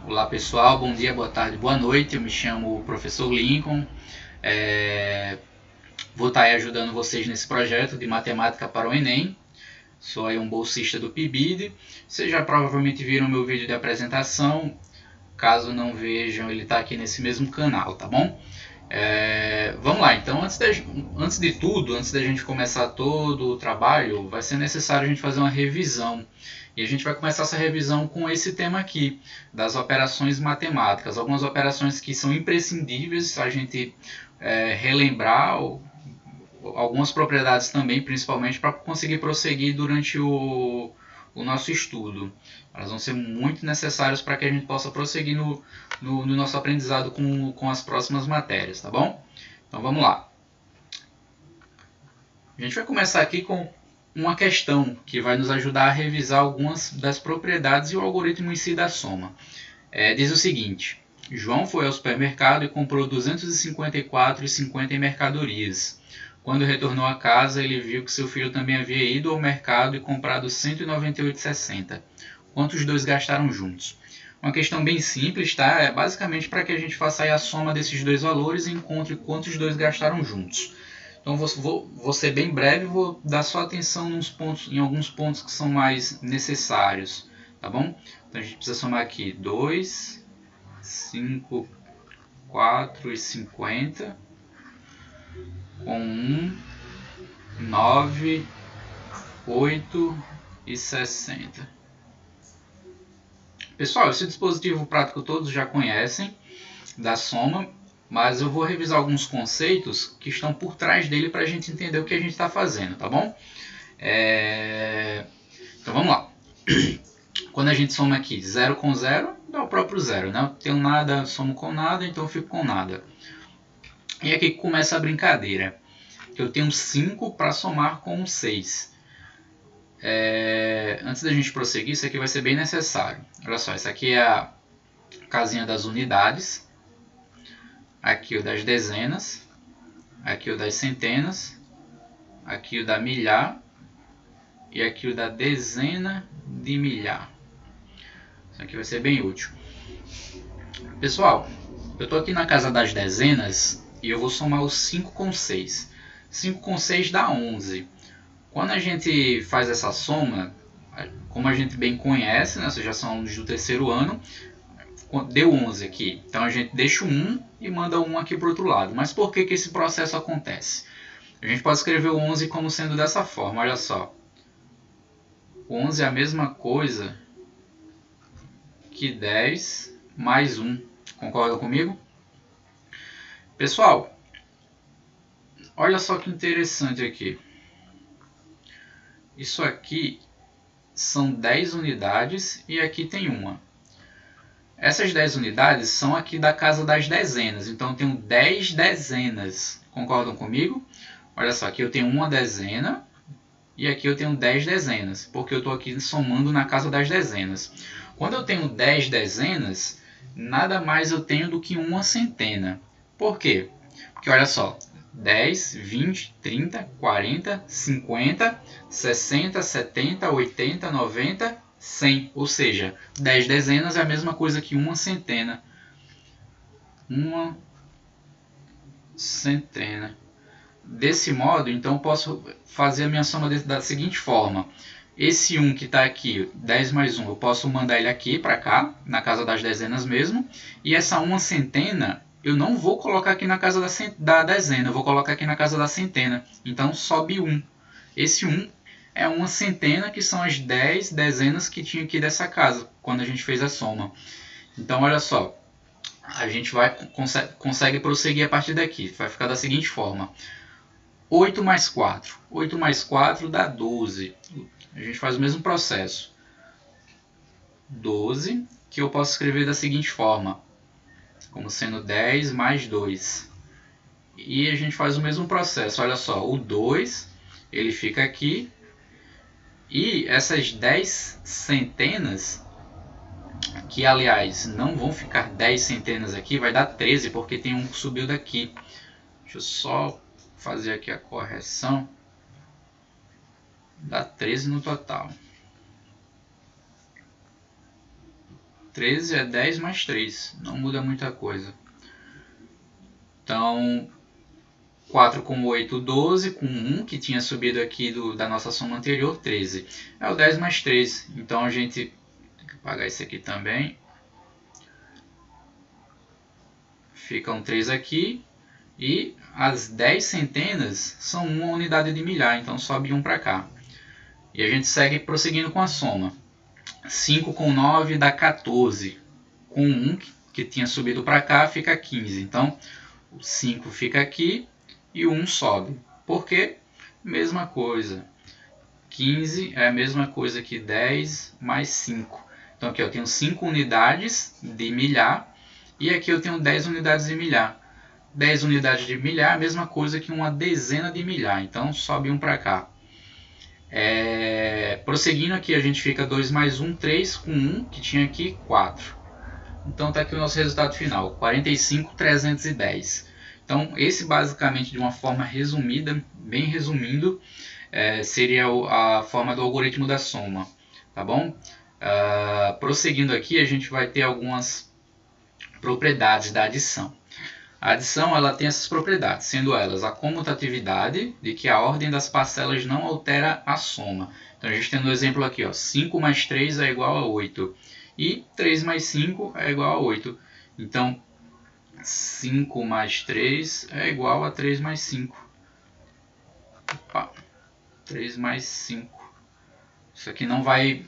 Olá pessoal, bom dia, boa tarde, boa noite. Eu me chamo Professor Lincoln. Vou estar aí ajudando vocês nesse projeto de matemática para o Enem. Sou aí um bolsista do PIBID. Vocês já provavelmente viram meu vídeo de apresentação. Caso não vejam, ele está aqui nesse mesmo canal, tá bom? Vamos lá, então antes de tudo, antes da gente começar todo o trabalho, vai ser necessário a gente fazer uma revisão. E a gente vai começar essa revisão com esse tema aqui, das operações matemáticas. Algumas operações que são imprescindíveis a gente relembrar, algumas propriedades também, principalmente para conseguir prosseguir durante o nosso estudo. Elas vão ser muito necessárias para que a gente possa prosseguir no nosso aprendizado com as próximas matérias, tá bom? Então vamos lá. A gente vai começar aqui com uma questão que vai nos ajudar a revisar algumas das propriedades e o algoritmo em si da soma. Diz o seguinte: João foi ao supermercado e comprou 254,50 em mercadorias. Quando retornou a casa, ele viu que seu filho também havia ido ao mercado e comprado 198,60. Quantos dois gastaram juntos? Uma questão bem simples, tá? É basicamente para que a gente faça aí a soma desses dois valores e encontre quantos dois gastaram juntos. Então vou ser bem breve e vou dar só atenção em alguns pontos que são mais necessários, tá bom? Então a gente precisa somar aqui 2, 5, 4 e 50 com 1, 9, 8 e 60. Pessoal, esse dispositivo prático todos já conhecem da soma, mas eu vou revisar alguns conceitos que estão por trás dele para a gente entender o que a gente está fazendo, tá bom? Então vamos lá. Quando a gente soma aqui 0 com 0, dá o próprio zero, né? Eu tenho nada, somo com nada, então eu fico com nada. E aqui começa a brincadeira. Eu tenho 5 para somar com 6. Antes da gente prosseguir, isso aqui vai ser bem necessário. Olha só, essa aqui é a casinha das unidades. Aqui o das dezenas. Aqui o das centenas. Aqui o da milhar. E aqui o da dezena de milhar. Isso aqui vai ser bem útil. Pessoal, eu estou aqui na casa das dezenas e eu vou somar os 5 com 6. 5 com 6 dá 11. Quando a gente faz essa soma, como a gente bem conhece, né, vocês já são alunos do terceiro ano, deu 11 aqui. Então a gente deixa o 1 e manda o 1 aqui para o outro lado. Mas por que esse processo acontece? A gente pode escrever o 11 como sendo dessa forma, olha só. O 11 é a mesma coisa que 10 mais 1. Concorda comigo? Pessoal, olha só que interessante aqui. Isso aqui são 10 unidades e aqui tem uma. Essas 10 unidades são aqui da casa das dezenas, então eu tenho 10 dezenas. Concordam comigo? Olha só, aqui eu tenho uma dezena e aqui eu tenho 10 dezenas, porque eu estou aqui somando na casa das dezenas. Quando eu tenho 10 dezenas, nada mais eu tenho do que uma centena. Por quê? Porque olha só, 10, 20, 30, 40, 50, 60, 70, 80, 90, 100. Ou seja, 10 dezenas é a mesma coisa que uma centena. Uma centena. Desse modo, então, eu posso fazer a minha soma da seguinte forma. Esse 1 que está aqui, 10 mais 1, eu posso mandar ele aqui para cá, na casa das dezenas mesmo. E essa uma centena, eu não vou colocar aqui na casa da dezena, eu vou colocar aqui na casa da centena. Então, sobe 1. Esse 1 é uma centena, que são as 10 dezenas que tinha aqui dessa casa, quando a gente fez a soma. Então, olha só, a gente consegue prosseguir a partir daqui. Vai ficar da seguinte forma. 8 mais 4. 8 mais 4 dá 12. A gente faz o mesmo processo. 12, que eu posso escrever da seguinte forma, como sendo 10 mais 2. E a gente faz o mesmo processo. Olha só, o 2, ele fica aqui. E essas 10 centenas, que aliás não vão ficar 10 centenas aqui, vai dar 13, porque tem um que subiu daqui. Deixa eu só fazer aqui a correção. Dá 13 no total. 13 é 10 mais 3, não muda muita coisa. Então, 4 com 8, 12, com 1, que tinha subido aqui da nossa soma anterior, 13. É o 10 mais 3, então a gente tem que apagar isso aqui também. Fica um 3 aqui, e as 10 centenas são uma unidade de milhar, então sobe 1 para cá. E a gente segue prosseguindo com a soma. 5 com 9 dá 14. Com 1, que tinha subido para cá, fica 15. Então, o 5 fica aqui e o 1 sobe. Por quê? Mesma coisa. 15 é a mesma coisa que 10 mais 5. Então, aqui eu tenho 5 unidades de milhar e aqui eu tenho 10 unidades de milhar. 10 unidades de milhar é a mesma coisa que uma dezena de milhar. Então, sobe 1 para cá. Prosseguindo aqui, a gente fica 2 mais 1, 3, com 1, que tinha aqui 4. Então está aqui o nosso resultado final, 45.310. Então esse basicamente, de uma forma resumida, bem resumindo, seria a forma do algoritmo da soma. Tá bom? Prosseguindo aqui, a gente vai ter algumas propriedades da adição. A adição ela tem essas propriedades, sendo elas a comutatividade, de que a ordem das parcelas não altera a soma. Então a gente tem no exemplo aqui, ó, 5 mais 3 é igual a 8. E 3 mais 5 é igual a 8. Então 5 mais 3 é igual a 3 mais 5. Opa, 3 mais 5. Isso aqui não vai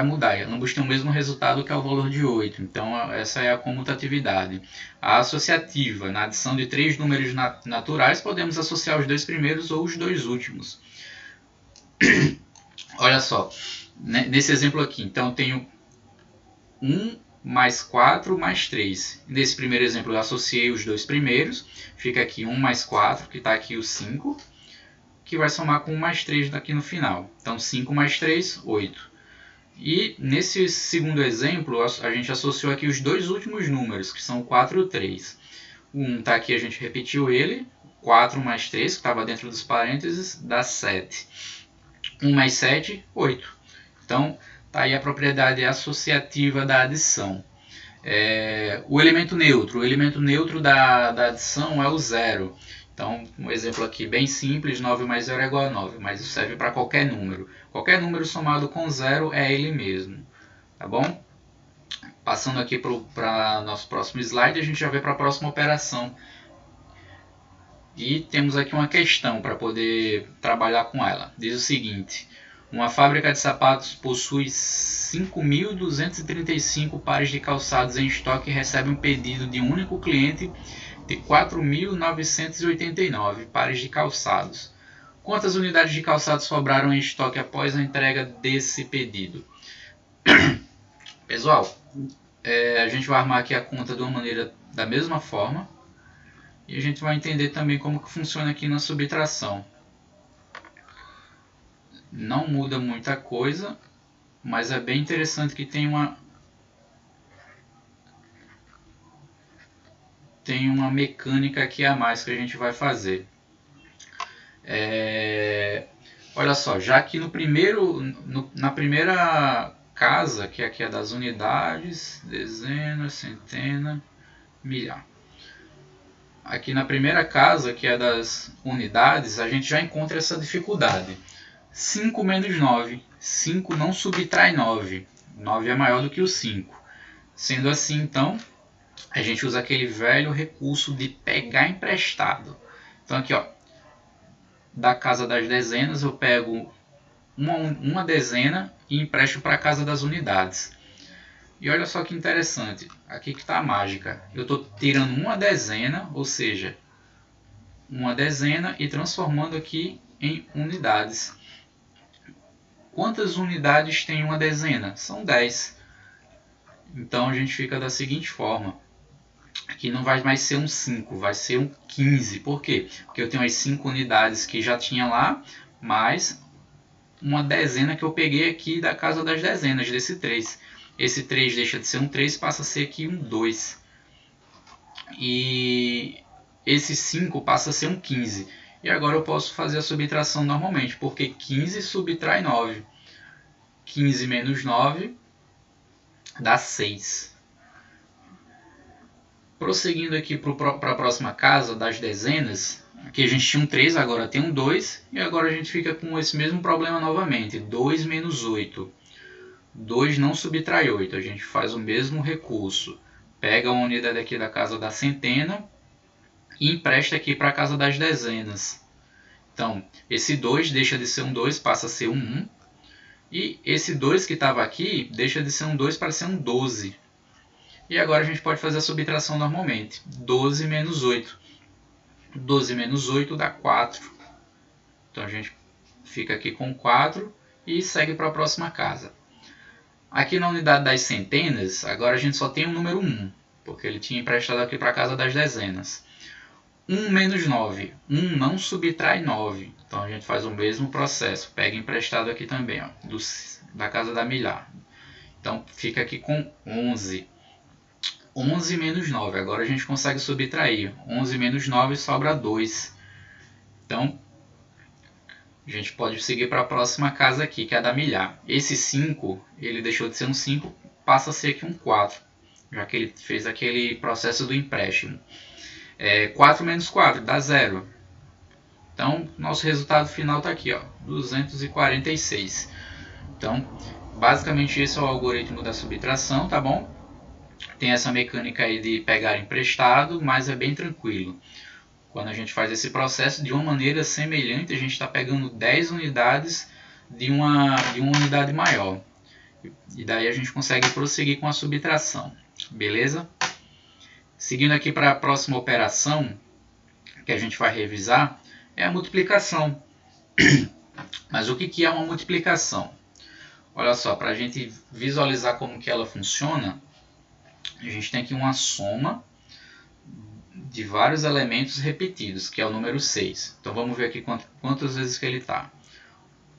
mudar, ambos têm o mesmo resultado, que é o valor de 8. Então essa é a comutatividade. A associativa, na adição de 3 números naturais, podemos associar os 2 primeiros ou os 2 últimos. Olha só, nesse exemplo aqui, então eu tenho 1 mais 4 mais 3. Nesse primeiro exemplo eu associei os 2 primeiros, fica aqui 1 mais 4, que está aqui o 5, que vai somar com 1 mais 3 aqui no final. Então 5 mais 3, 8. E nesse segundo exemplo, a gente associou aqui os 2 últimos números, que são o 4 e o 3. O 1 está aqui, a gente repetiu ele. 4 mais 3, que estava dentro dos parênteses, dá 7. 1 mais 7, 8. Então, está aí a propriedade associativa da adição. O elemento neutro da adição é o 0. Então, um exemplo aqui bem simples, 9 mais 0 é igual a 9, mas isso serve para qualquer número. Qualquer número somado com 0 é ele mesmo, tá bom? Passando aqui para nosso próximo slide, a gente já vai para a próxima operação. E temos aqui uma questão para poder trabalhar com ela. Diz o seguinte: uma fábrica de sapatos possui 5.235 pares de calçados em estoque e recebe um pedido de um único cliente de 4.989 pares de calçados. Quantas unidades de calçados sobraram em estoque após a entrega desse pedido? Pessoal, a gente vai armar aqui a conta de uma maneira da mesma forma. E a gente vai entender também como que funciona aqui na subtração. Não muda muita coisa, mas é bem interessante que tem uma mecânica aqui a mais que a gente vai fazer. Olha só, já aqui na primeira casa, que aqui é das unidades, dezenas, centena, milhar. Aqui na primeira casa, que é das unidades, a gente já encontra essa dificuldade. 5 menos 9. 5 não subtrai 9. 9 é maior do que o 5. Sendo assim, então, a gente usa aquele velho recurso de pegar emprestado. Então aqui, ó, da casa das dezenas eu pego uma dezena e empresto para a casa das unidades. E olha só que interessante, aqui que está a mágica. Eu estou tirando uma dezena, ou seja, uma dezena, e transformando aqui em unidades. Quantas unidades tem uma dezena? São 10. Então a gente fica da seguinte forma. Aqui não vai mais ser um 5, vai ser um 15. Por quê? Porque eu tenho as 5 unidades que já tinha lá, mais uma dezena que eu peguei aqui da casa das dezenas, desse 3. Esse 3 deixa de ser um 3, passa a ser aqui um 2. E esse 5 passa a ser um 15. E agora eu posso fazer a subtração normalmente, porque 15 subtrai 9. 15 menos 9 dá 6. Prosseguindo aqui para a próxima casa das dezenas, aqui a gente tinha um 3, agora tem um 2, e agora a gente fica com esse mesmo problema novamente, 2 menos 8. 2 não subtrai 8, a gente faz o mesmo recurso. Pega uma unidade aqui da casa da centena e empresta aqui para a casa das dezenas. Então, esse 2 deixa de ser um 2, passa a ser um 1. E esse 2 que estava aqui deixa de ser um 2 para ser um 12. E agora a gente pode fazer a subtração normalmente. 12 menos 8. 12 menos 8 dá 4. Então a gente fica aqui com 4 e segue para a próxima casa. Aqui na unidade das centenas, agora a gente só tem o número 1, porque ele tinha emprestado aqui para a casa das dezenas. 1 menos 9. 1 não subtrai 9. Então a gente faz o mesmo processo. Pega emprestado aqui também, ó, da casa da milhar. Então fica aqui com 11. 11 menos 9. Agora a gente consegue subtrair. 11 menos 9 sobra 2. Então a gente pode seguir para a próxima casa aqui, que é a da milhar. Esse 5, ele deixou de ser um 5, passa a ser aqui um 4, já que ele fez aquele processo do empréstimo. 4 menos 4 dá 0. Então, nosso resultado final está aqui, ó, 246. Então, basicamente esse é o algoritmo da subtração, tá bom? Tem essa mecânica aí de pegar emprestado, mas é bem tranquilo. Quando a gente faz esse processo de uma maneira semelhante, a gente está pegando 10 unidades de uma unidade maior. E daí a gente consegue prosseguir com a subtração. Beleza? Seguindo aqui para a próxima operação, que a gente vai revisar, é a multiplicação. Mas o que é uma multiplicação? Olha só, para a gente visualizar como que ela funciona, a gente tem aqui uma soma de vários elementos repetidos, que é o número 6. Então vamos ver aqui quantas vezes que ele está.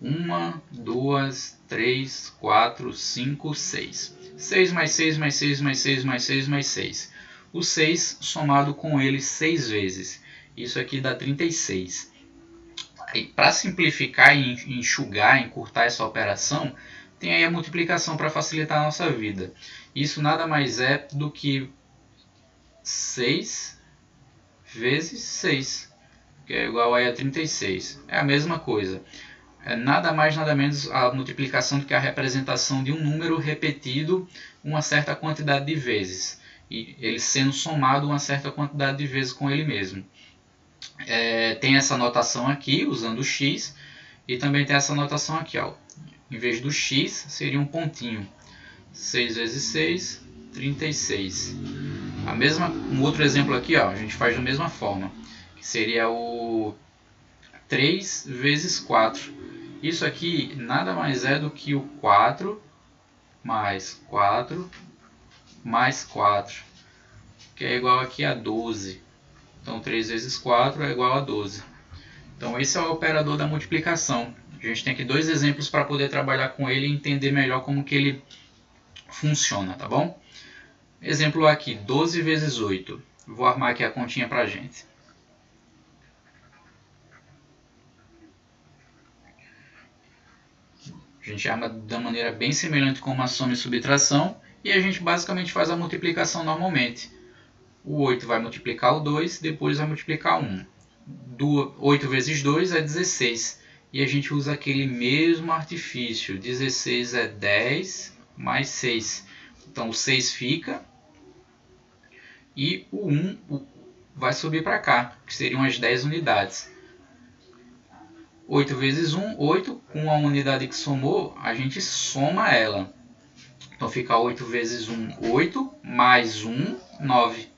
1, 2, 3, 4, 5, 6. 6 mais 6 mais 6 mais 6 mais 6 mais 6. O 6 somado com ele 6 vezes. Isso aqui dá 36. Para simplificar e enxugar, encurtar essa operação, tem aí a multiplicação para facilitar a nossa vida. Isso nada mais é do que 6 vezes 6, que é igual a 36. É a mesma coisa. É nada mais, nada menos a multiplicação do que a representação de um número repetido uma certa quantidade de vezes. E ele sendo somado uma certa quantidade de vezes com ele mesmo. Tem essa notação aqui, usando o x, e também tem essa notação aqui, ó. Em vez do x, seria um pontinho. 6 vezes 6, 36. Um outro exemplo aqui, ó, a gente faz da mesma forma, que seria o 3 vezes 4. Isso aqui nada mais é do que o 4 mais 4 mais 4, que é igual aqui a 12. Então 3 vezes 4 é igual a 12. Então esse é o operador da multiplicação. A gente tem aqui dois exemplos para poder trabalhar com ele e entender melhor como que ele funciona, tá bom? Exemplo aqui, 12 vezes 8. Vou armar aqui a continha para a gente. A gente arma da maneira bem semelhante com uma soma e subtração e a gente basicamente faz a multiplicação normalmente. O 8 vai multiplicar o 2, depois vai multiplicar o 1. 8 vezes 2 é 16. E a gente usa aquele mesmo artifício. 16 é 10 mais 6. Então o 6 fica e o 1 vai subir para cá, que seriam as 10 unidades. 8 vezes 1, 8. Com a unidade que somou, a gente soma ela. Então fica 8 vezes 1, 8, mais 1, 9.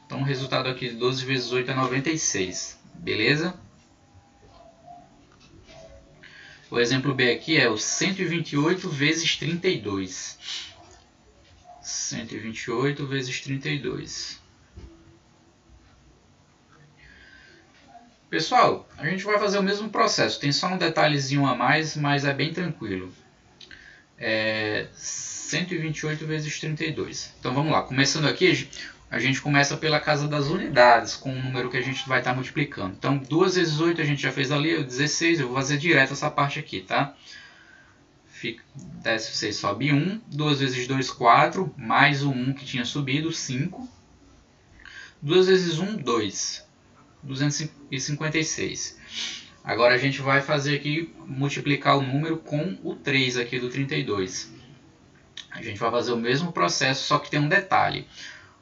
Então o resultado aqui de 12 vezes 8 é 96. Beleza? O exemplo B aqui é o 128 vezes 32. 128 vezes 32. Pessoal, a gente vai fazer o mesmo processo. Tem só um detalhezinho a mais, mas é bem tranquilo. 128 vezes 32. Então vamos lá. Começando aqui, a gente começa pela casa das unidades, com o número que a gente vai estar multiplicando. Então 2 vezes 8 a gente já fez ali, 16. Eu vou fazer direto essa parte aqui, tá? desce o 6, sobe 1. 2 vezes 2, 4. Mais o 1 que tinha subido, 5. 2 vezes 1, 2. 256. Agora a gente vai fazer aqui, multiplicar o número com o 3 aqui do 32. A gente vai fazer o mesmo processo, só que tem um detalhe.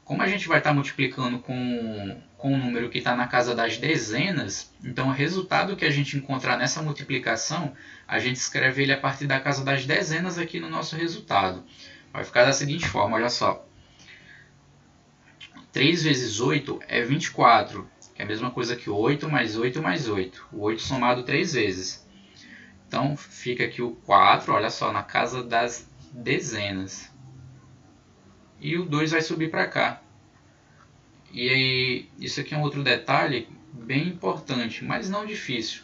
Como a gente vai estar multiplicando com o número que está na casa das dezenas, então o resultado que a gente encontrar nessa multiplicação, a gente escreve ele a partir da casa das dezenas aqui no nosso resultado. Vai ficar da seguinte forma, olha só. 3 vezes 8 é 24, que é a mesma coisa que 8 mais 8 mais 8. O 8 somado 3 vezes. Então fica aqui o 4, olha só, na casa das dezenas. E o 2 vai subir para cá. E aí, isso aqui é um outro detalhe bem importante, mas não difícil.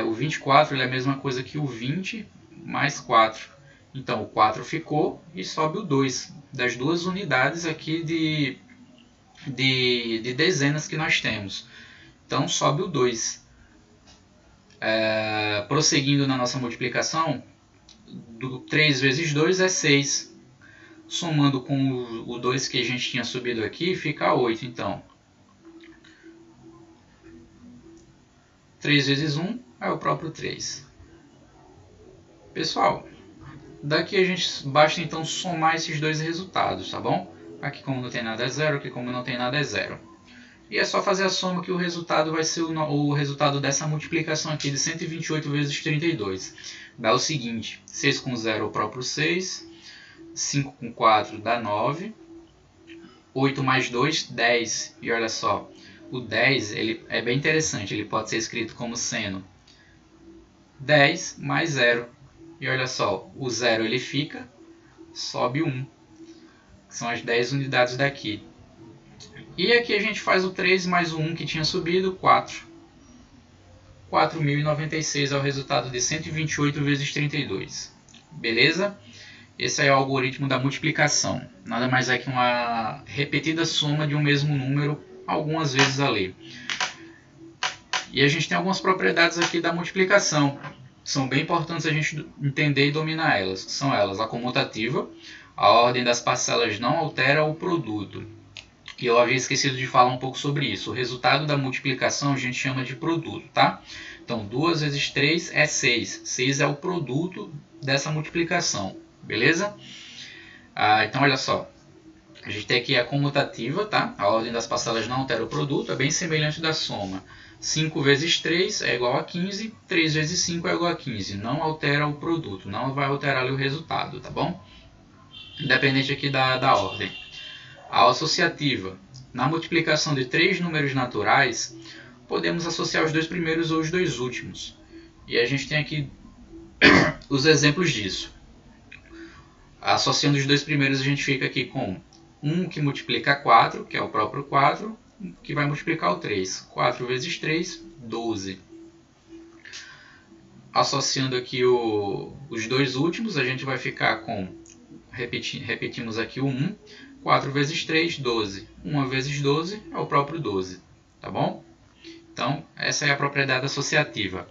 O 24 ele é a mesma coisa que o 20 mais 4. Então o 4 ficou e sobe o 2, das duas unidades aqui de dezenas que nós temos. Então sobe o 2. Prosseguindo na nossa multiplicação, 3 vezes 2 é 6. Somando com o 2 que a gente tinha subido aqui, fica 8. Então, 3 vezes 1 é o próprio 3. Pessoal, daqui a gente basta então somar esses dois resultados, tá bom? Aqui como não tem nada é 0, aqui como não tem nada é 0. E é só fazer a soma que o resultado vai ser o resultado dessa multiplicação aqui de 128 vezes 32. Dá o seguinte, 6 com 0 é o próprio 6, 5 com 4 dá 9, 8 mais 2, 10. E olha só, o 10 ele é bem interessante, ele pode ser escrito como sendo 10 mais 0. E olha só, o 0 ele fica, sobe 1, que são as 10 unidades daqui. E aqui a gente faz o 3 mais o 1 que tinha subido, 4. 4.096 é o resultado de 128 vezes 32. Beleza? Esse é o algoritmo da multiplicação. Nada mais é que uma repetida soma de um mesmo número algumas vezes a ler. E a gente tem algumas propriedades aqui da multiplicação. São bem importantes a gente entender e dominar elas. São elas a comutativa, a ordem das parcelas não altera o produto. E eu havia esquecido de falar um pouco sobre isso. O resultado da multiplicação a gente chama de produto, tá? Então 2 vezes 3 é 6. 6 é o produto dessa multiplicação. Beleza? Então, olha só. A gente tem aqui a comutativa, tá? A ordem das parcelas não altera o produto, é bem semelhante da soma. 5 vezes 3 é igual a 15, 3 vezes 5 é igual a 15. Não altera o produto, não vai alterar ali o resultado, tá bom? Independente aqui da ordem. A associativa. Na multiplicação de 3 números naturais, podemos associar os dois primeiros ou os dois últimos. E a gente tem aqui os exemplos disso. Associando os dois primeiros, a gente fica aqui com 1 que multiplica 4, que é o próprio 4, que vai multiplicar o 3. 4 vezes 3, 12. Associando aqui os dois últimos, a gente vai ficar com, repetimos aqui o 1, 4 vezes 3, 12. 1 vezes 12 é o próprio 12, tá bom? Então, essa é a propriedade associativa.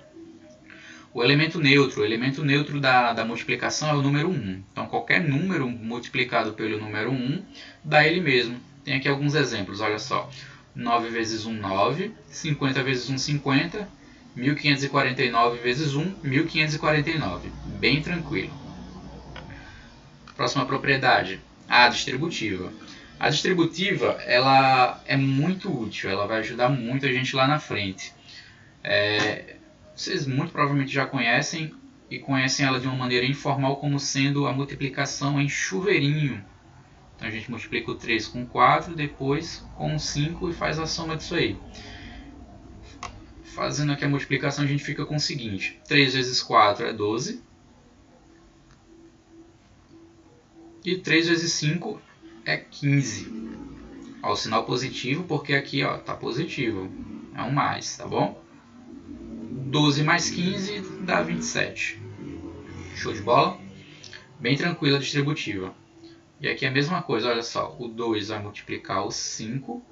O elemento neutro da multiplicação é o número 1. Então, qualquer número multiplicado pelo número 1 dá ele mesmo. Tem aqui alguns exemplos, olha só. 9 vezes 1, 9. 50 vezes 1, 50. 1549 vezes 1, 1549. Bem tranquilo. Próxima propriedade, a distributiva. A distributiva ela é muito útil, ela vai ajudar muito a gente lá na frente. Vocês muito provavelmente já conhecem e conhecem ela de uma maneira informal como sendo a multiplicação em chuveirinho. Então a gente multiplica o 3 com 4, depois com 5 e faz a soma disso aí. Fazendo aqui a multiplicação a gente fica com o seguinte, 3 vezes 4 é 12. E 3 vezes 5 é 15. Ó, o sinal positivo porque aqui está positivo, é um mais, tá bom? 12 mais 15 dá 27. Show de bola? Bem tranquila a distributiva. E aqui é a mesma coisa, olha só. O 2 vai multiplicar o 5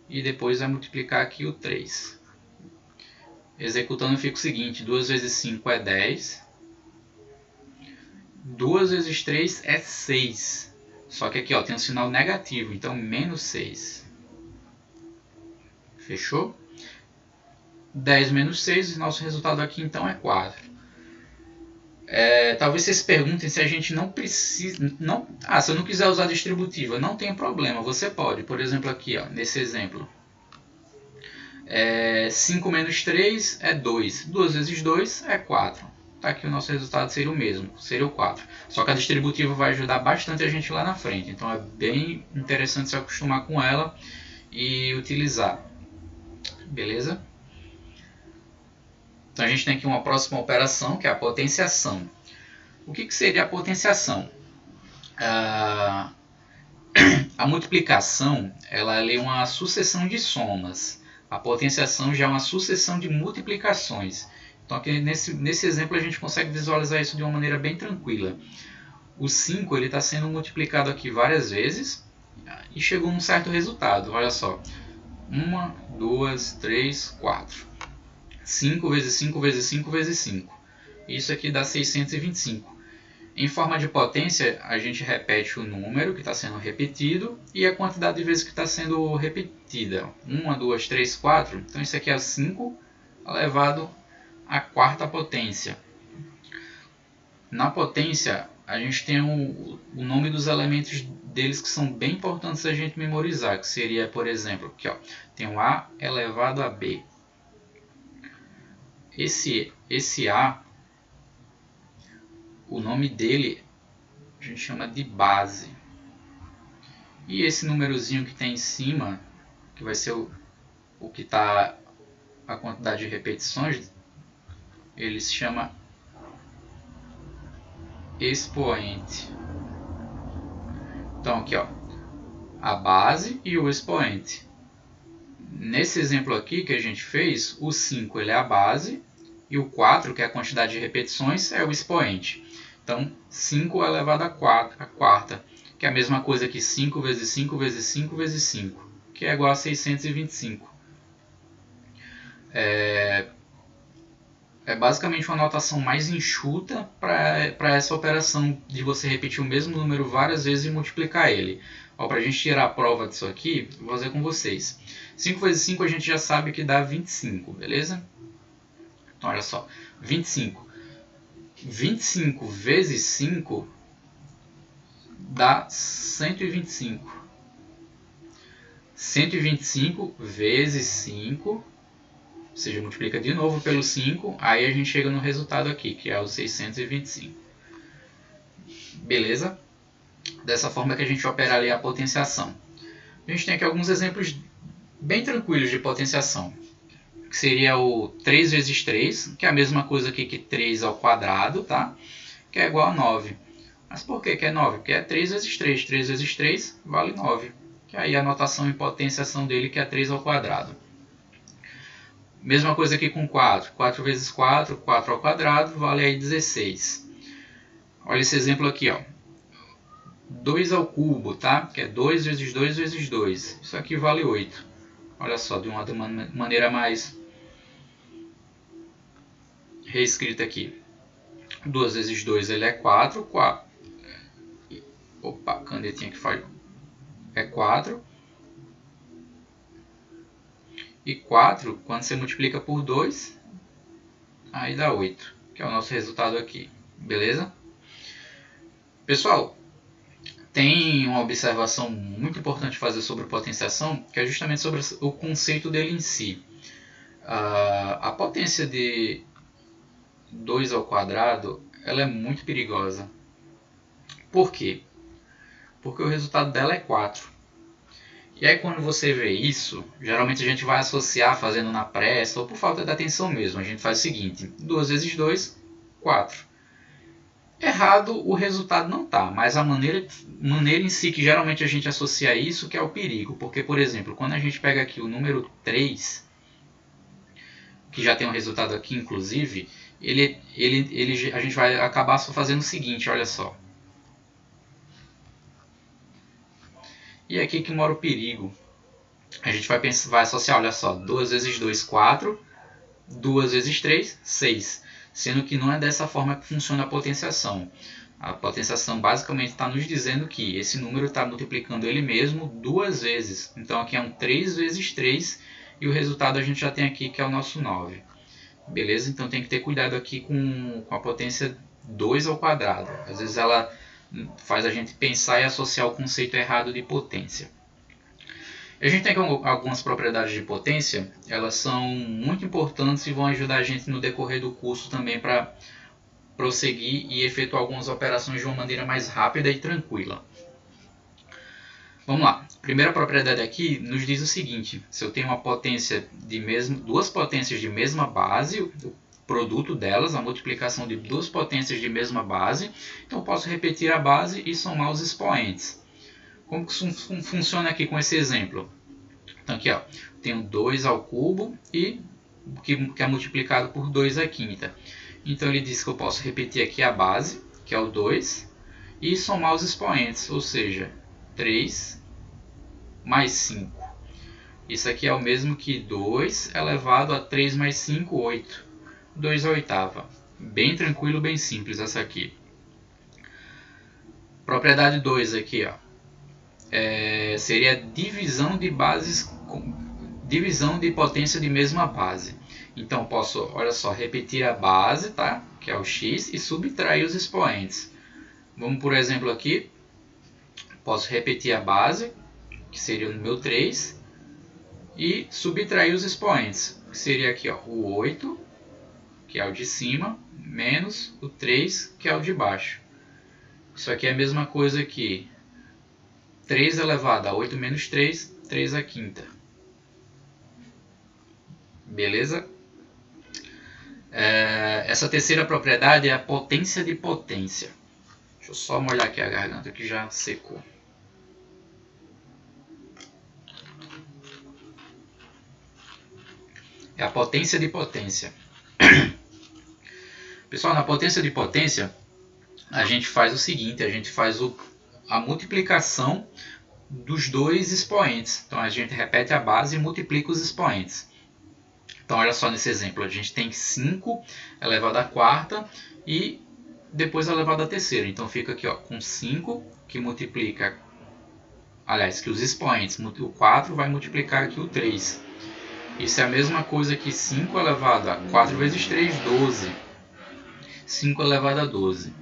e depois vai multiplicar aqui o 3. Executando fica o seguinte, 2 vezes 5 é 10. 2 vezes 3 é 6. Só que aqui ó, tem um sinal negativo, então menos 6. Fechou? 10 menos 6, nosso resultado aqui então é 4. Talvez vocês perguntem se a gente não precisa... se eu não quiser usar distributiva, não tem problema, você pode. Por exemplo aqui, ó, nesse exemplo. 5 menos 3 é 2. 2 vezes 2 é 4. Tá aqui o nosso resultado seria o mesmo, seria o 4. Só que a distributiva vai ajudar bastante a gente lá na frente. Então é bem interessante se acostumar com ela e utilizar. Beleza? Então a gente tem aqui uma próxima operação, que é a potenciação. O que seria a potenciação? A multiplicação ela é uma sucessão de somas. A potenciação já é uma sucessão de multiplicações. Então aqui nesse exemplo a gente consegue visualizar isso de uma maneira bem tranquila. O 5 está sendo multiplicado aqui várias vezes e chegou a um certo resultado. Olha só, 1, 2, 3, 4. 5 vezes 5 vezes 5 vezes 5. Isso aqui dá 625. Em forma de potência, a gente repete o número que está sendo repetido e a quantidade de vezes que está sendo repetida. 1, 2, 3, 4. Então isso aqui é 5 elevado à quarta potência. Na potência, a gente tem o nome dos elementos deles que são bem importantes a gente memorizar, que seria, por exemplo, aqui, ó, tem o A elevado a B. Esse A, o nome dele a gente chama de base. E esse númerozinho que tem em cima, que vai ser o que está a quantidade de repetições, ele se chama expoente. Então aqui ó, a base e o expoente. Nesse exemplo aqui que a gente fez, o 5 ele é a base e o 4, que é a quantidade de repetições, é o expoente. Então 5 elevado à quarta, que é a mesma coisa que 5 vezes 5 vezes 5 vezes 5, que é igual a 625. É basicamente uma notação mais enxuta para essa operação de você repetir o mesmo número várias vezes e multiplicar ele. Para a gente tirar a prova disso aqui, vou fazer com vocês. 5 vezes 5 a gente já sabe que dá 25, beleza? Então olha só, 25. 25 vezes 5 dá 125. 125 vezes 5, ou seja, multiplica de novo pelo 5, aí a gente chega no resultado aqui, que é o 625. Beleza? Dessa forma que a gente opera ali a potenciação. A gente tem aqui alguns exemplos bem tranquilos de potenciação, que seria o 3 vezes 3, que é a mesma coisa aqui que 3 ao quadrado, tá? Que é igual a 9. Mas por que é 9? Porque é 3 vezes 3. 3 vezes 3 vale 9. Que aí a notação e potenciação dele que é 3 ao quadrado. Mesma coisa aqui com 4. 4 vezes 4, 4 ao quadrado, vale aí 16. Olha esse exemplo aqui, ó. 2 ao cubo, tá? Que é 2 vezes 2 vezes 2. Isso aqui vale 8. Olha só, de uma maneira mais reescrita aqui. 2 vezes 2 ele é 4. 4. Opa, canetinha que falhou. É 4. E 4, quando você multiplica por 2, aí dá 8, que é o nosso resultado aqui. Beleza? Pessoal, tem uma observação muito importante fazer sobre potenciação, que é justamente sobre o conceito dele em si. A potência de 2 ao quadrado ela é muito perigosa. Por quê? Porque o resultado dela é 4. E aí quando você vê isso, geralmente a gente vai associar fazendo na pressa ou por falta de atenção mesmo. A gente faz o seguinte, 2 vezes 2, 4. Errado o resultado não está, mas a maneira em si que geralmente a gente associa isso que é o perigo. Porque, por exemplo, quando a gente pega aqui o número 3, que já tem um resultado aqui inclusive, a gente vai acabar só fazendo o seguinte, olha só. E é aqui que mora o perigo. A gente vai associar, olha só, 2 vezes 2, 4, 2 vezes 3, 6. Sendo que não é dessa forma que funciona a potenciação. A potenciação basicamente está nos dizendo que esse número está multiplicando ele mesmo 2 vezes. Então aqui é um 3 vezes 3 e o resultado a gente já tem aqui que é o nosso 9. Beleza? Então tem que ter cuidado aqui com a potência 2 ao quadrado. Às vezes ela faz a gente pensar e associar o conceito errado de potência. A gente tem algumas propriedades de potência, elas são muito importantes e vão ajudar a gente no decorrer do curso também para prosseguir e efetuar algumas operações de uma maneira mais rápida e tranquila. Vamos lá. A primeira propriedade aqui nos diz o seguinte: se eu tenho uma potência duas potências de mesma base, o produto delas, a multiplicação de duas potências de mesma base, então eu posso repetir a base e somar os expoentes. Como que isso funciona aqui com esse exemplo? Então aqui, ó, tenho 2 ao cubo e que é multiplicado por 2 à quinta. Então ele diz que eu posso repetir aqui a base, que é o 2, e somar os expoentes, ou seja, 3 mais 5. Isso aqui é o mesmo que 2 elevado a 3 mais 5, 8. 2 à oitava. Bem tranquilo, bem simples essa aqui. Propriedade 2 aqui, ó. Seria divisão de bases, divisão de potência de mesma base. Então posso, olha só, repetir a base, tá? Que é o x, e subtrair os expoentes. Vamos por exemplo aqui, posso repetir a base, que seria o número 3, e subtrair os expoentes, que seria aqui, ó, o 8, que é o de cima, menos o 3, que é o de baixo. Isso aqui é a mesma coisa que 3 elevado a 8 menos 3, 3 à quinta. Beleza? Essa terceira propriedade é a potência de potência. Deixa eu só molhar aqui a garganta que já secou. É a potência de potência. Pessoal, na potência de potência, a gente faz o seguinte, a gente faz a multiplicação dos dois expoentes. Então a gente repete a base e multiplica os expoentes. Então olha só nesse exemplo, a gente tem 5 elevado à quarta e depois elevado à terceira. Então fica aqui, ó, com 5 que multiplica, aliás, que os expoentes, o 4 vai multiplicar aqui o 3. Isso é a mesma coisa que 5 elevado a 4 vezes 3, 12. 5 elevado a 12.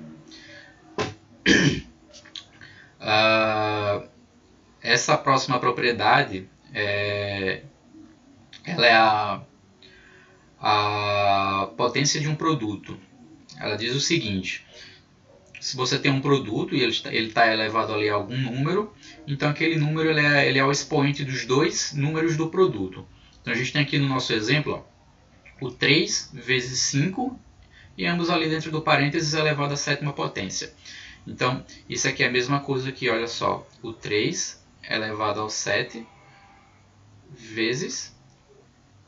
Essa próxima propriedade ela é a potência de um produto. Ela diz o seguinte: se você tem um produto e ele está elevado ali a algum número, então aquele número ele é o expoente dos dois números do produto. Então a gente tem aqui no nosso exemplo, ó, o 3 vezes 5 e ambos ali dentro do parênteses elevado à sétima potência. Então isso aqui é a mesma coisa que, olha só, o 3 elevado ao 7 vezes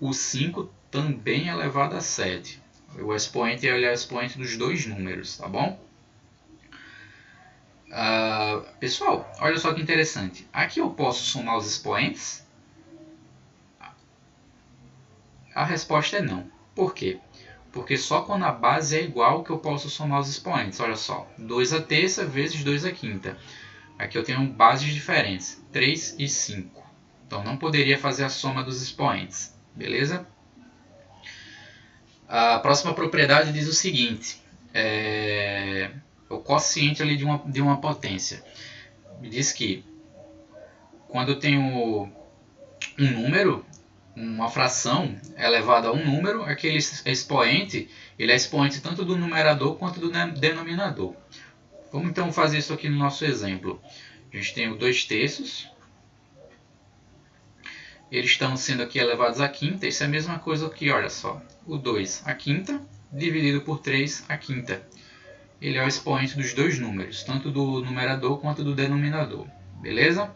o 5 também elevado a 7. O expoente é o expoente dos dois números, tá bom? Pessoal, olha só que interessante. Aqui eu posso somar os expoentes? A resposta é não. Por quê? Porque só quando a base é igual que eu posso somar os expoentes. Olha só, 2 à terça vezes 2 à quinta. Aqui eu tenho bases diferentes, 3 e 5. Então não poderia fazer a soma dos expoentes. Beleza? A próxima propriedade diz o seguinte: o quociente ali de uma potência. Diz que quando eu tenho um número, uma fração elevada a um número, aquele expoente ele é expoente tanto do numerador quanto do denominador. Vamos então fazer isso aqui no nosso exemplo. A gente tem o 2/3. Eles estão sendo aqui elevados à quinta. Isso é a mesma coisa que, olha só, o 2 à quinta dividido por 3 à quinta. Ele é o expoente dos dois números, tanto do numerador quanto do denominador. Beleza?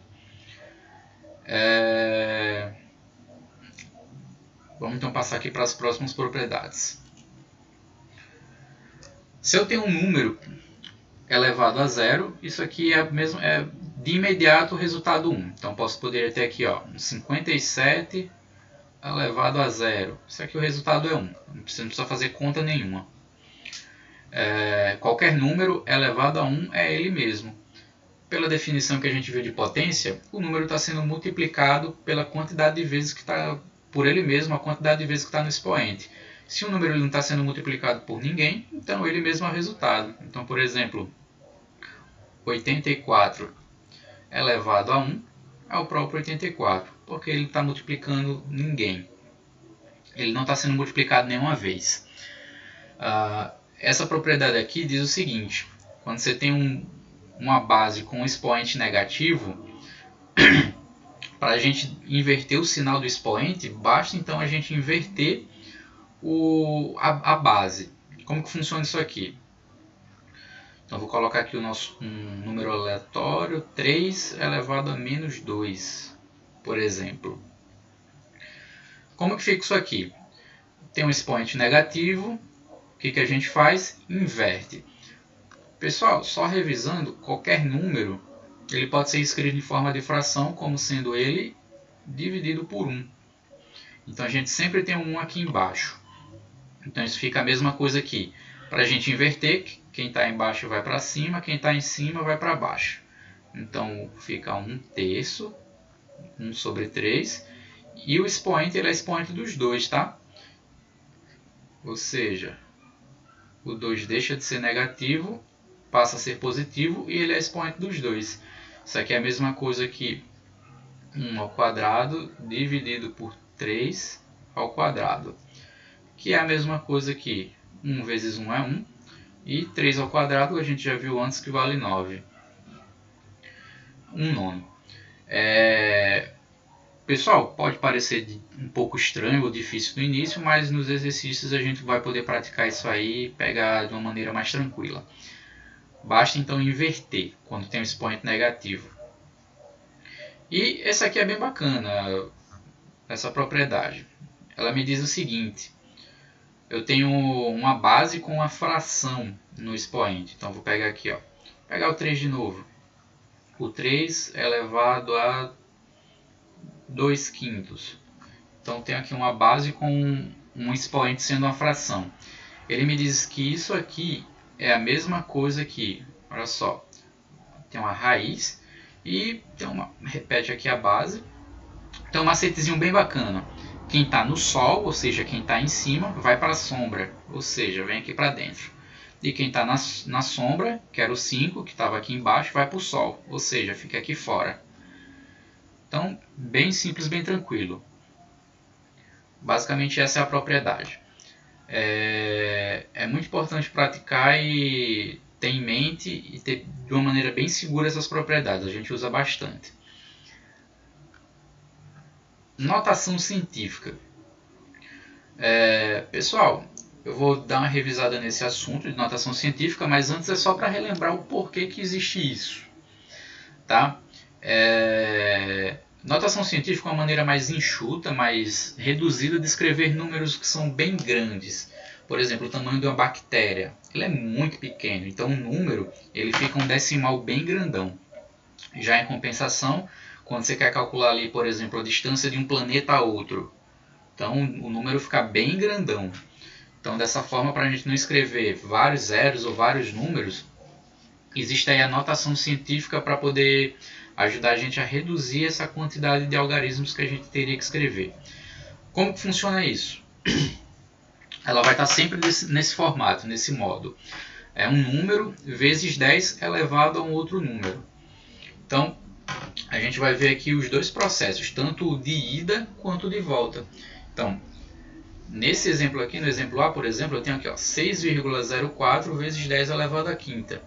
Vamos então passar aqui para as próximas propriedades. Se eu tenho um número elevado a zero, isso aqui é de imediato o resultado 1. Então poderia ter aqui, ó, um 57 elevado a zero. Isso aqui o resultado é 1. Não precisa fazer conta nenhuma. qualquer número elevado a 1 é ele mesmo. Pela definição que a gente viu de potência, o número está sendo multiplicado pela quantidade de vezes que está, por ele mesmo, a quantidade de vezes que está no expoente. Se o número não está sendo multiplicado por ninguém, então ele mesmo é o resultado. Então, por exemplo, 84 elevado a 1 é o próprio 84, porque ele está multiplicando ninguém. Ele não está sendo multiplicado nenhuma vez. Essa propriedade aqui diz o seguinte: quando você tem uma base com um expoente negativo, para a gente inverter o sinal do expoente, basta então a gente inverter a base. Como que funciona isso aqui? Então vou colocar aqui um número aleatório, 3 elevado a menos 2, por exemplo. Como que fica isso aqui? Tem um expoente negativo, o que a gente faz? Inverte. Pessoal, só revisando, qualquer número ele pode ser escrito em forma de fração, como sendo ele dividido por 1. Então a gente sempre tem um 1 aqui embaixo. Então isso fica a mesma coisa aqui. Para a gente inverter, quem está embaixo vai para cima, quem está em cima vai para baixo. Então fica 1/3, 1 sobre 3. E o expoente ele é expoente dos dois, tá? Ou seja, o 2 deixa de ser negativo, passa a ser positivo e ele é expoente dos dois. Isso aqui é a mesma coisa que 1 ao quadrado dividido por 3 ao quadrado, que é a mesma coisa que 1 vezes 1 é 1, e 3 ao quadrado a gente já viu antes que vale 9. 1/9. Pessoal, pode parecer um pouco estranho ou difícil no início, mas nos exercícios a gente vai poder praticar isso aí e pegar de uma maneira mais tranquila. Basta então inverter quando tem um expoente negativo. E essa aqui é bem bacana, essa propriedade. Ela me diz o seguinte: eu tenho uma base com uma fração no expoente. Então vou pegar aqui, ó, pegar o 3 de novo. O 3 elevado a 2/5. Então tenho aqui uma base com um expoente sendo uma fração. Ele me diz que isso aqui é a mesma coisa que, olha só, tem uma raiz e repete aqui a base. Então um macetezinho bem bacana. Quem está no sol, ou seja, quem está em cima, vai para a sombra, ou seja, vem aqui para dentro. E quem está na sombra, que era o 5, que estava aqui embaixo, vai para o sol, ou seja, fica aqui fora. Então, bem simples, bem tranquilo. Basicamente essa é a propriedade. É muito importante praticar e ter em mente e ter de uma maneira bem segura essas propriedades. A gente usa bastante. Notação científica. Pessoal, eu vou dar uma revisada nesse assunto de notação científica, mas antes é só para relembrar o porquê que existe isso. Tá? Notação científica é uma maneira mais enxuta, mais reduzida de escrever números que são bem grandes. Por exemplo, o tamanho de uma bactéria. Ele é muito pequeno, então o número ele fica um decimal bem grandão. Já em compensação, quando você quer calcular ali, por exemplo, a distância de um planeta a outro, então o número fica bem grandão. Então dessa forma, para a gente não escrever vários zeros ou vários números, existe aí a notação científica para poder ajudar a gente a reduzir essa quantidade de algarismos que a gente teria que escrever. Como que funciona isso? Ela vai estar sempre nesse formato, nesse modo. É um número vezes 10 elevado a um outro número. Então, a gente vai ver aqui os dois processos, tanto de ida quanto de volta. Então, nesse exemplo aqui, no exemplo A, por exemplo, eu tenho aqui 6,04 vezes 10 elevado à quinta.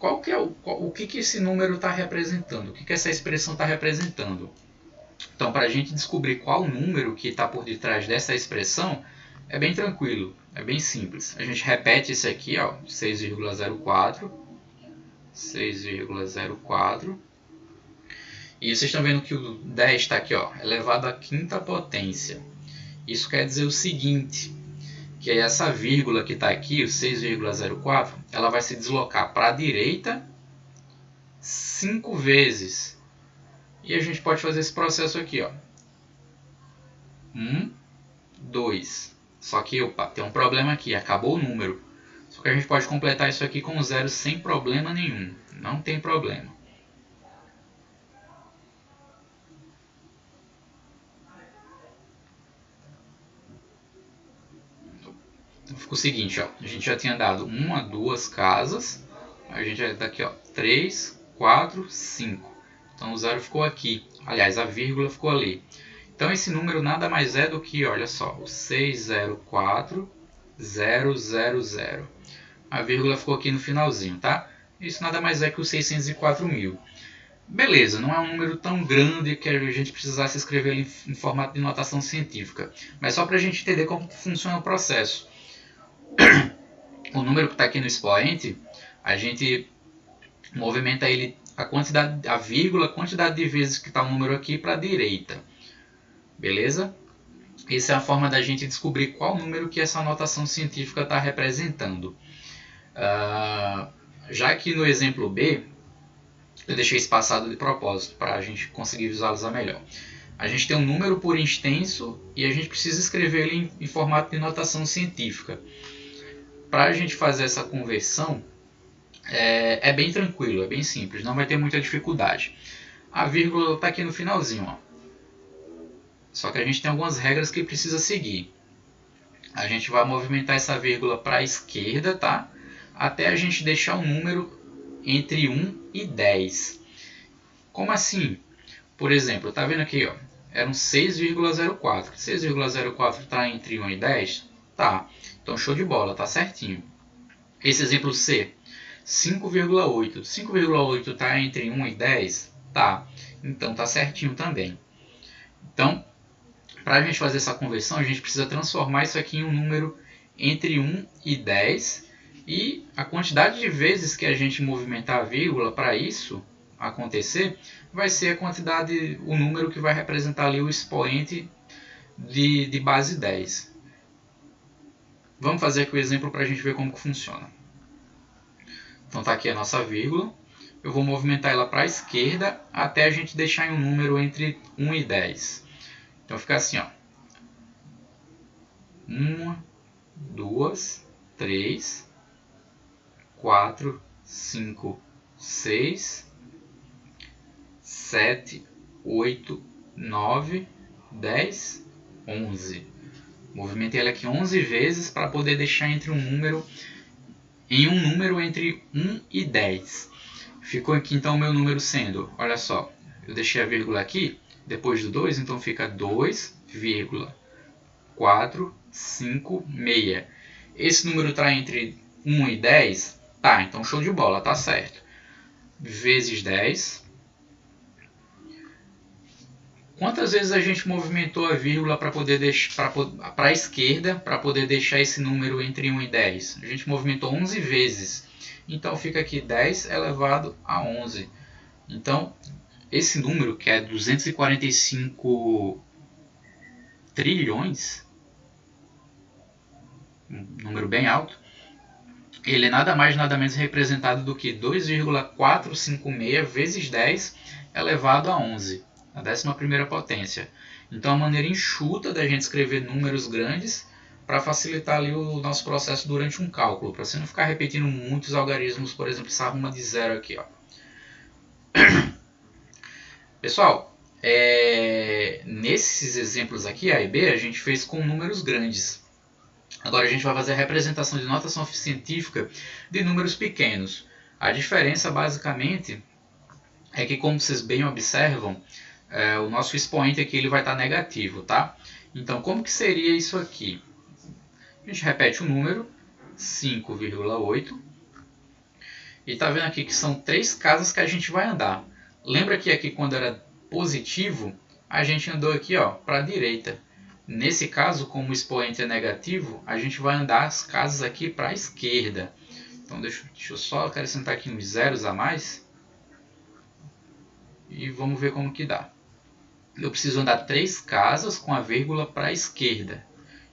O que esse número está representando? O que essa expressão está representando? Então, para a gente descobrir qual número que está por detrás dessa expressão, é bem tranquilo, é bem simples. A gente repete isso aqui, 6,04. 6,04. E vocês estão vendo que o 10 está aqui, elevado à quinta potência. Isso quer dizer o seguinte, que essa vírgula que está aqui, o 6,04, ela vai se deslocar para a direita 5 vezes. E a gente pode fazer esse processo aqui. 1, 2. Só que, opa, tem um problema aqui, acabou o número. Só que a gente pode completar isso aqui com 0 sem problema nenhum. Não tem problema. Então fica o seguinte, ó, a gente já tinha dado 1, 2 casas. A gente já está aqui, ó, 3, 4, 5. Então o 0 ficou aqui. Aliás, a vírgula ficou ali. Então esse número nada mais é do que, olha só, o 604.000. A vírgula ficou aqui no finalzinho, tá? Isso nada mais é que os 604.000. Beleza, não é um número tão grande que a gente precisasse escrever ele em formato de notação científica. Mas só para a gente entender como funciona o processo. O número que está aqui no expoente, a gente movimenta ele a vírgula, a quantidade de vezes que está o número aqui para a direita. Beleza? Essa é a forma da gente descobrir qual número que essa notação científica está representando. Já que no exemplo B, eu deixei espaçado de propósito para a gente conseguir visualizar melhor. A gente tem um número por extenso e a gente precisa escrever ele em formato de notação científica. Para a gente fazer essa conversão, é bem tranquilo, é bem simples, não vai ter muita dificuldade. A vírgula está aqui no finalzinho, ó. Só que a gente tem algumas regras que precisa seguir. A gente vai movimentar essa vírgula para a esquerda, tá? Até a gente deixar um número entre 1 e 10. Como assim? Por exemplo, tá vendo aqui, ó? Era um 6,04. 6,04 está entre 1 e 10? Tá. Então show de bola, tá certinho. Esse exemplo C, 5,8. 5,8 está entre 1 e 10? Tá. Então tá certinho também. Então, para a gente fazer essa conversão, a gente precisa transformar isso aqui em um número entre 1 e 10. E a quantidade de vezes que a gente movimentar a vírgula para isso acontecer, vai ser a quantidade, o número que vai representar ali o expoente de base 10. Vamos fazer aqui o exemplo para a gente ver como que funciona. Então está aqui a nossa vírgula. Eu vou movimentar ela para a esquerda até a gente deixar em um número entre 1 e 10. Então fica assim, ó. 1, 2, 3, 4, 5, 6, 7, 8, 9, 10, 11. Movimentei ela aqui 11 vezes para poder deixar em um número entre 1 e 10. Ficou aqui então o meu número sendo, olha só, eu deixei a vírgula aqui, depois do 2, então fica 2,456. Esse número está entre 1 e 10? Tá, então show de bola, tá certo. Vezes 10. Quantas vezes a gente movimentou a vírgula para a esquerda para poder deixar esse número entre 1 e 10? A gente movimentou 11 vezes. Então fica aqui 10 elevado a 11. Então, esse número, que é 245 trilhões, um número bem alto, ele é nada mais nada menos representado do que 2,456 vezes 10 elevado a 11. A 11ª potência. Então, a maneira enxuta da gente escrever números grandes para facilitar ali o nosso processo durante um cálculo, para você não ficar repetindo muitos algarismos, por exemplo, essa arruma de zero aqui, ó. Pessoal, nesses exemplos aqui, A e B, a gente fez com números grandes. Agora a gente vai fazer a representação de notação científica de números pequenos. A diferença, basicamente, é que, como vocês bem observam, o nosso expoente aqui ele vai estar negativo, tá? Então, como que seria isso aqui? A gente repete o número, 5,8. E tá vendo aqui que são 3 casas que a gente vai andar. Lembra que aqui quando era positivo, a gente andou aqui para a direita. Nesse caso, como o expoente é negativo, a gente vai andar as casas aqui para a esquerda. Então, deixa eu só acrescentar aqui uns zeros a mais. E vamos ver como que dá. Eu preciso andar 3 casas com a vírgula para a esquerda.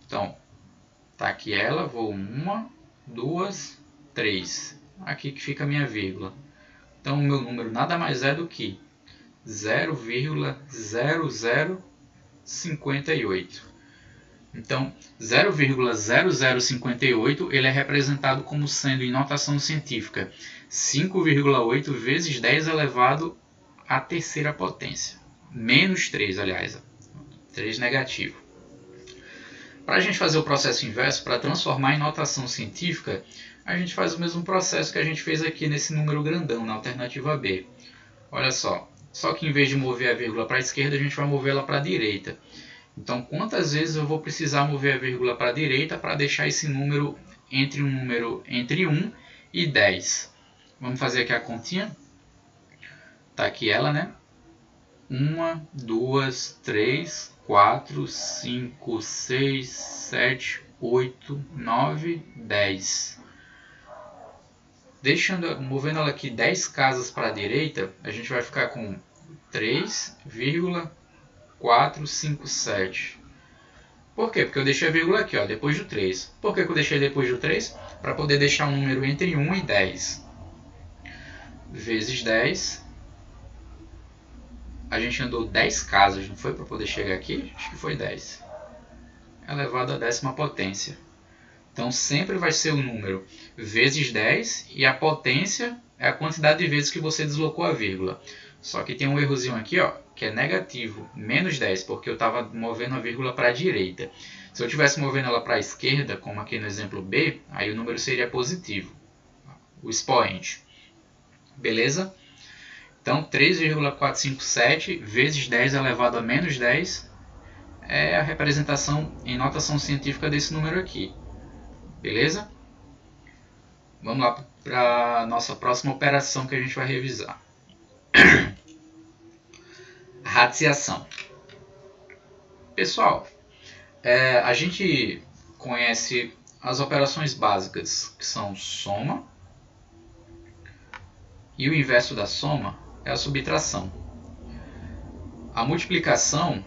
Então, tá aqui ela, vou 1, 2, 3. Aqui que fica a minha vírgula. Então, o meu número nada mais é do que 0,0058. Então, 0,0058 ele é representado como sendo, em notação científica, 5,8 vezes 10 elevado à terceira potência. Menos 3, aliás. 3 negativo. Para a gente fazer o processo inverso, para transformar em notação científica, a gente faz o mesmo processo que a gente fez aqui nesse número grandão, na alternativa B. Olha só que em vez de mover a vírgula para a esquerda, a gente vai mover ela para a direita. Então, quantas vezes eu vou precisar mover a vírgula para a direita para deixar esse número entre 1 e 10? Vamos fazer aqui a continha. Está aqui ela, né? 1, 2, 3, 4, 5, 6, 7, 8, 9, 10. Movendo ela aqui 10 casas para a direita, a gente vai ficar com 3,457. Por quê? Porque eu deixei a vírgula aqui, ó, depois do 3. Por que eu deixei depois do 3? Para poder deixar um número entre 1 e 10. Vezes 10. A gente andou 10 casas, não foi? Para poder chegar aqui? Acho que foi 10. Elevado à 10ª potência. Então, sempre vai ser o número vezes 10 e a potência é a quantidade de vezes que você deslocou a vírgula. Só que tem um errozinho aqui, ó, que é negativo, menos 10, porque eu estava movendo a vírgula para a direita. Se eu estivesse movendo ela para a esquerda, como aqui no exemplo B, aí o número seria positivo, o expoente. Beleza? Então, 3,457 vezes 10 elevado a menos 10 é a representação em notação científica desse número aqui. Beleza? Vamos lá para a nossa próxima operação que a gente vai revisar. Radiciação. Pessoal, a gente conhece as operações básicas, que são soma, e o inverso da soma é a subtração. A multiplicação,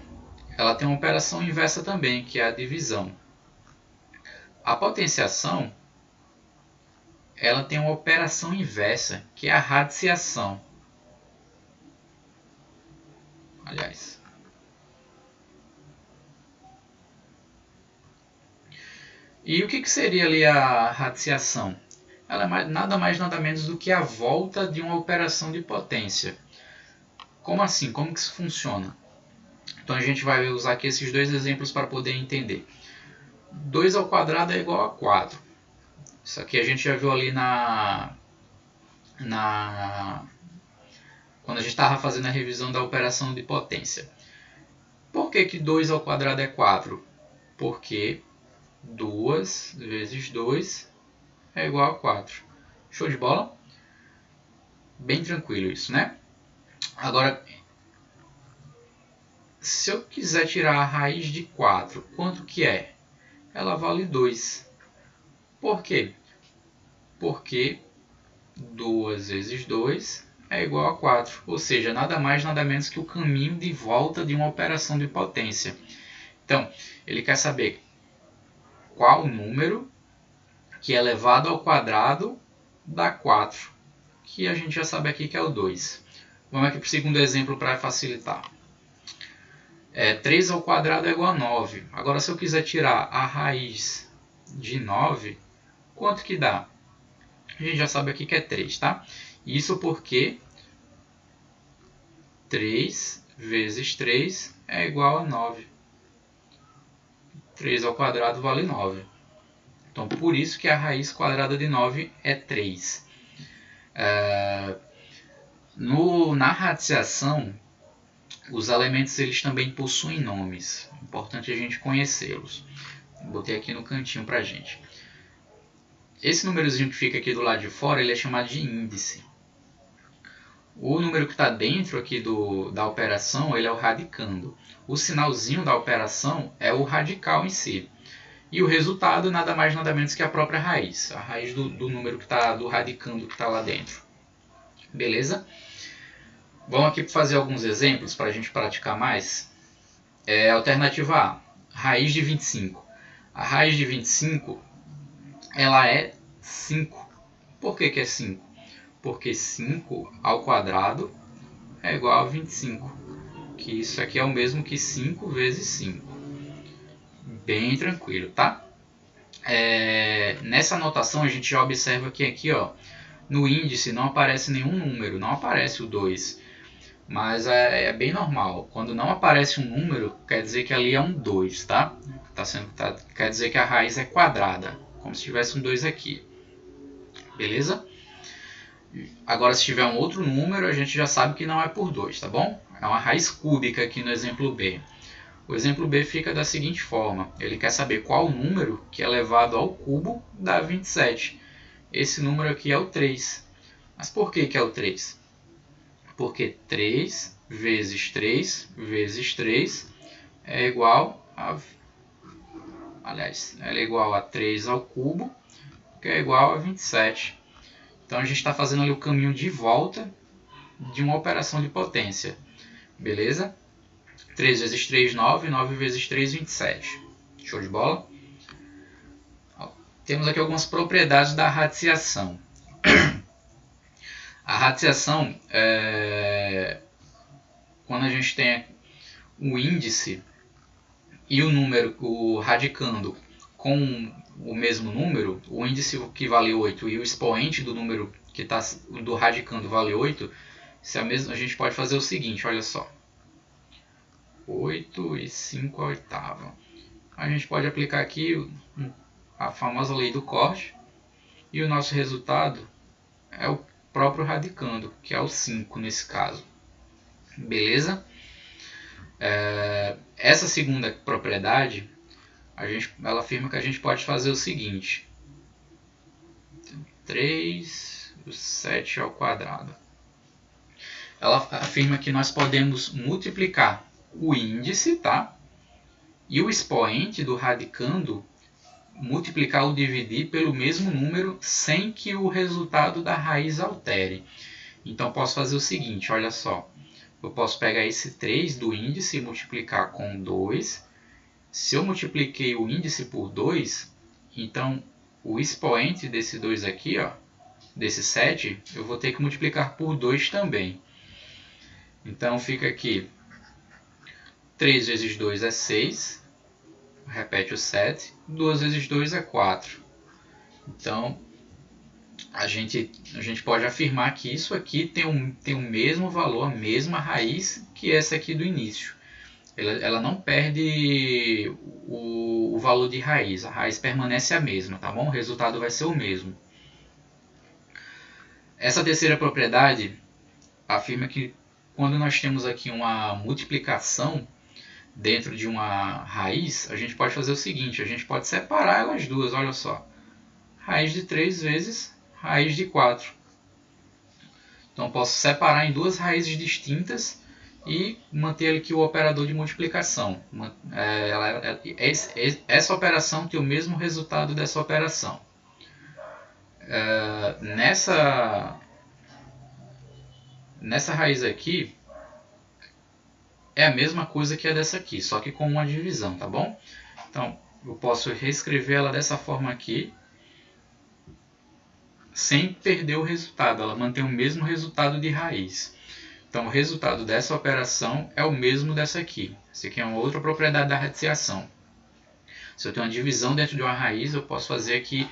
ela tem uma operação inversa também, que é a divisão. A potenciação, ela tem uma operação inversa, que é a radiciação. Aliás, e o que seria ali a radiciação? Ela é nada mais nada menos do que a volta de uma operação de potência. Como assim? Como que isso funciona? Então a gente vai usar aqui esses dois exemplos para poder entender. 2 ao quadrado é igual a 4. Isso aqui a gente já viu ali quando a gente estava fazendo a revisão da operação de potência. Por que 2 ao quadrado é 4? Porque 2 vezes 2 é igual a 4. Show de bola? Bem tranquilo isso, né? Agora, se eu quiser tirar a raiz de 4, quanto que é? Ela vale 2. Por quê? Porque 2 vezes 2 é igual a 4. Ou seja, nada mais nada menos que o caminho de volta de uma operação de potência. Então, ele quer saber qual número que elevado ao quadrado dá 4. Que a gente já sabe aqui que é o 2. Vamos aqui para o segundo exemplo para facilitar. 3 ao quadrado é igual a 9. Agora, se eu quiser tirar a raiz de 9, quanto que dá? A gente já sabe aqui que é 3, tá? Isso porque 3 vezes 3 é igual a 9. 3 ao quadrado vale 9. Então, por isso que a raiz quadrada de 9 é 3. Na radiciação, os elementos eles também possuem nomes. É importante a gente conhecê-los. Botei aqui no cantinho para a gente. Esse númerozinho que fica aqui do lado de fora ele é chamado de índice. O número que está dentro aqui da operação ele é o radicando. O sinalzinho da operação é o radical em si. E o resultado nada mais nada menos que a própria raiz. A raiz do número que está do radicando que está lá dentro. Beleza? Vamos aqui fazer alguns exemplos para a gente praticar mais. Alternativa A, raiz de 25. A raiz de 25 ela é 5. Por que é 5? Porque 5 ao quadrado é igual a 25. Que isso aqui é o mesmo que 5 vezes 5. bem tranquilo, tá? Nessa anotação a gente já observa que aqui, ó, no índice não aparece nenhum número, não aparece o 2. Mas é bem normal. Quando não aparece um número, quer dizer que ali é um 2, tá? Quer dizer que a raiz é quadrada, como se tivesse um 2 aqui. Beleza? Agora, se tiver um outro número, a gente já sabe que não é por 2, tá bom? É uma raiz cúbica aqui no exemplo B. O exemplo B fica da seguinte forma. Ele quer saber qual número que elevado ao cubo dá 27. Esse número aqui é o 3. Mas por que é o 3? Porque 3 vezes 3 vezes 3 é igual a... Aliás, ela é igual a 3 ao cubo, que é igual a 27. Então a gente está fazendo ali o caminho de volta de uma operação de potência. Beleza? 3 vezes 3, 9. 9 vezes 3, 27. Show de bola? Temos aqui algumas propriedades da radiciação. A radiciação é quando a gente tem o índice e o número, o radicando com o mesmo número, o índice que vale 8 e o expoente do número que está do radicando vale 8, se a gente pode fazer o seguinte, olha só. 8 e 5 a oitava. A gente pode aplicar aqui a famosa lei do corte e o nosso resultado é o próprio radicando, que é o 5 nesse caso. Beleza? Essa segunda propriedade, ela afirma que a gente pode fazer o seguinte. 3, 7 ao quadrado. Ela afirma que nós podemos multiplicar o índice, tá? E o expoente do radicando, multiplicar ou dividir pelo mesmo número sem que o resultado da raiz altere. Então, posso fazer o seguinte, olha só. Eu posso pegar esse 3 do índice e multiplicar com 2. Se eu multipliquei o índice por 2, então o expoente desse 2 aqui, ó, desse 7, eu vou ter que multiplicar por 2 também. Então fica aqui 3 vezes 2 é 6, repete o 7, 2 vezes 2 é 4. Então a gente pode afirmar que isso aqui tem o mesmo valor, a mesma raiz que essa aqui do início. Ela não perde o valor de raiz, a raiz permanece a mesma, tá bom? O resultado vai ser o mesmo. Essa terceira propriedade afirma que quando nós temos aqui uma multiplicação dentro de uma raiz, a gente pode fazer o seguinte, a gente pode separar elas duas, olha só. Raiz de 3 vezes raiz de 4. Então eu posso separar em duas raízes distintas e manter aqui o operador de multiplicação. Essa operação tem o mesmo resultado dessa operação. Nessa raiz aqui, é a mesma coisa que a dessa aqui, só que com uma divisão, tá bom? Então, eu posso reescrever ela dessa forma aqui, sem perder o resultado, ela mantém o mesmo resultado de raiz. Então, o resultado dessa operação é o mesmo dessa aqui. Essa aqui é uma outra propriedade da radiciação. Se eu tenho uma divisão dentro de uma raiz, eu posso fazer aqui,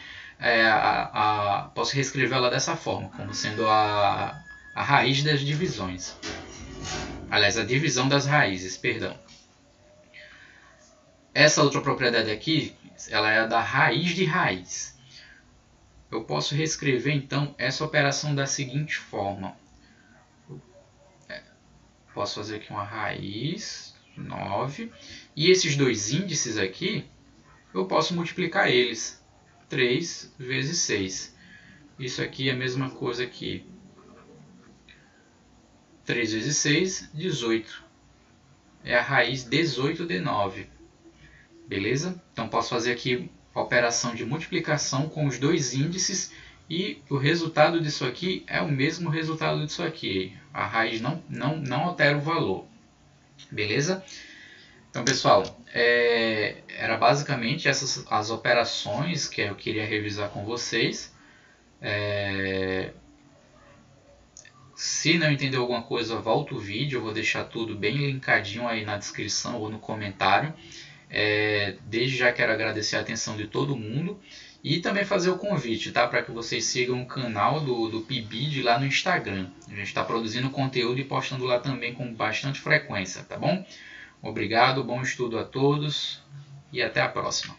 posso reescrever ela dessa forma, como sendo a raiz das divisões. Aliás, a divisão das raízes, perdão. Essa outra propriedade aqui, ela é a da raiz de raiz. Eu posso reescrever, então, essa operação da seguinte forma. Posso fazer aqui uma raiz, 9. E esses dois índices aqui, eu posso multiplicar eles. 3 vezes 6. Isso aqui é a mesma coisa que 3 vezes 6, 18. É a raiz 18 de 9. Beleza? Então, posso fazer aqui a operação de multiplicação com os dois índices e o resultado disso aqui é o mesmo resultado disso aqui. A raiz não altera o valor. Beleza? Então, pessoal, era basicamente essas as operações que eu queria revisar com vocês. Se não entendeu alguma coisa, volta o vídeo. Eu vou deixar tudo bem linkadinho aí na descrição ou no comentário. Desde já quero agradecer a atenção de todo mundo e também fazer o convite, tá? Para que vocês sigam o canal do PIBID lá no Instagram. A gente está produzindo conteúdo e postando lá também com bastante frequência, tá bom? Obrigado, bom estudo a todos e até a próxima.